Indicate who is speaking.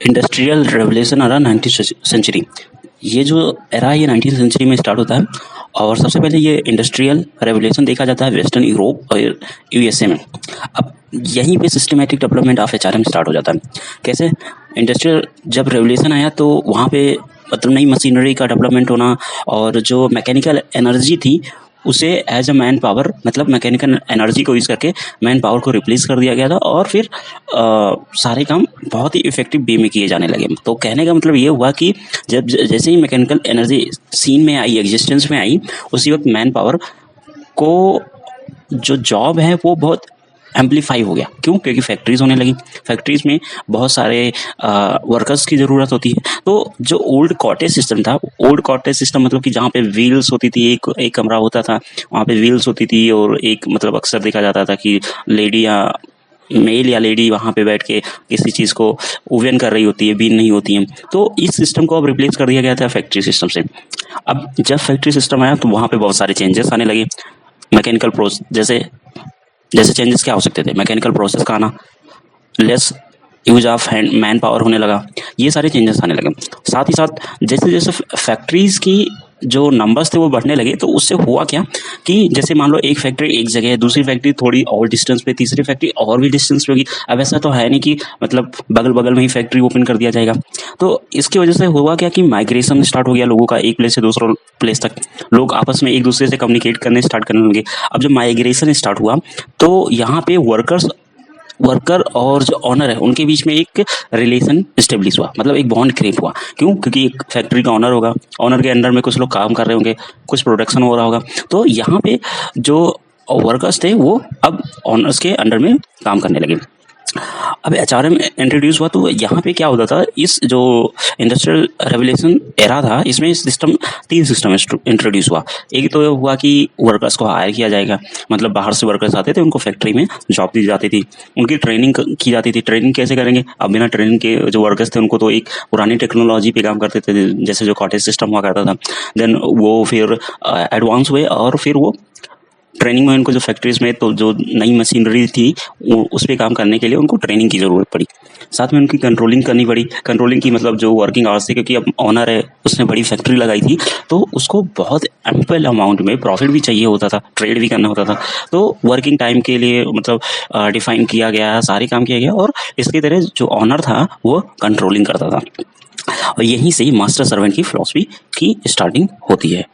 Speaker 1: Industrial revolution era 19th century. ये जो era है ये 19th सेंचुरी में स्टार्ट होता है और सबसे पहले ये इंडस्ट्रियल रेवोल्यूशन देखा जाता है वेस्टर्न यूरोप और यूएसए में। अब यहीं पे systematic development of HRM start हो जाता है। कैसे? इंडस्ट्रियल जब रेवोल्यूशन आया तो वहाँ पे मतलब नई मशीनरी का डेवलपमेंट होना और जो मैकेनिकल एनर्जी थी उसे एज अ मैन पावर मतलब मैकेनिकल एनर्जी को यूज़ करके मैन पावर को रिप्लेस कर दिया गया था और फिर सारे काम बहुत ही इफेक्टिव वे में किए जाने लगे। तो कहने का मतलब ये हुआ कि जब जैसे ही मैकेनिकल एनर्जी सीन में आई, एग्जिस्टेंस में आई, उसी वक्त मैन पावर को जो जॉब है वो बहुत एम्पलीफाई हो गया। क्यों? क्योंकि फैक्ट्रीज होने लगी। फैक्ट्रीज में बहुत सारे वर्कर्स की ज़रूरत होती है। तो जो ओल्ड कॉटेज सिस्टम था, ओल्ड कॉटेज सिस्टम मतलब कि जहाँ पे व्हील्स होती थी, एक कमरा होता था, वहाँ पे व्हील्स होती थी और एक मतलब अक्सर देखा जाता था कि मेल या लेडी वहाँ पे बैठ के किसी चीज़ को ओवन कर रही होती है, बीन नहीं होती है। तो इस सिस्टम को अब रिप्लेस कर दिया गया था फैक्ट्री सिस्टम से। अब जब फैक्ट्री सिस्टम आया तो वहाँ पे बहुत सारे चेंजेस आने लगे। मैकेनिकल प्रोसेस जैसे चेंजेस क्या हो सकते थे? मैकेनिकल प्रोसेस का आना, less use of hand man power होने लगा, ये सारे चेंजेस आने लगे। साथ ही साथ जैसे जैसे फैक्ट्रीज की जो नंबर्स थे वो बढ़ने लगे तो उससे हुआ क्या कि जैसे मान लो एक फैक्ट्री एक जगह है, दूसरी फैक्ट्री थोड़ी और डिस्टेंस पे, तीसरी फैक्ट्री और भी डिस्टेंस पे होगी। अब ऐसा तो है नहीं कि मतलब बगल बगल में ही फैक्ट्री ओपन कर दिया जाएगा। तो इसकी वजह से हुआ क्या कि माइग्रेशन स्टार्ट हो गया लोगों का एक प्लेस से दूसरे प्लेस तक। लोग आपस में एक दूसरे से कम्युनिकेट करने स्टार्ट करने लगे। अब जब माइग्रेशन स्टार्ट हुआ तो यहाँ पे वर्कर और जो ऑनर है उनके बीच में एक रिलेशन स्टेब्लिश हुआ, मतलब एक बॉन्ड क्रिएट हुआ। क्यों? क्योंकि एक फैक्ट्री का ऑनर होगा, ऑनर के अंडर में कुछ लोग काम कर रहे होंगे, कुछ प्रोडक्शन हो रहा होगा। तो यहाँ पे जो वर्कर्स थे वो अब ऑनर्स के अंडर में काम करने लगे। अब एचआरएम इंट्रोड्यूस हुआ तो यहाँ पे क्या होता था, इस जो इंडस्ट्रियल रेवोल्यूशन एरा था इसमें तीन सिस्टम इंट्रोड्यूस हुआ। एक तो हुआ कि वर्कर्स को हायर किया जाएगा, मतलब बाहर से वर्कर्स आते थे, उनको फैक्ट्री में जॉब दी जाती थी, उनकी ट्रेनिंग की जाती थी। ट्रेनिंग कैसे करेंगे? अब बिना ट्रेनिंग के जो वर्कर्स थे उनको तो एक पुरानी टेक्नोलॉजी पे काम करते थे, जैसे जो कॉटेज सिस्टम हुआ करता था। देन वो फिर एडवांस हुए और फिर वो ट्रेनिंग में उनको जो फैक्ट्रीज में तो जो नई मशीनरी थी उस पर काम करने के लिए उनको ट्रेनिंग की ज़रूरत पड़ी। साथ में उनकी कंट्रोलिंग करनी पड़ी। कंट्रोलिंग की मतलब जो वर्किंग आवर्स थे, क्योंकि अब ऑनर है उसने बड़ी फैक्ट्री लगाई थी तो उसको बहुत एम्पल अमाउंट में प्रॉफिट भी चाहिए होता था, ट्रेड भी करना होता था। तो वर्किंग टाइम के लिए मतलब डिफाइन किया गया, सारे काम किया गया और इसकी तरह जो ऑनर था वो कंट्रोलिंग करता था। और यहीं से ही मास्टर सर्वेंट की फिलॉसफी की स्टार्टिंग होती है।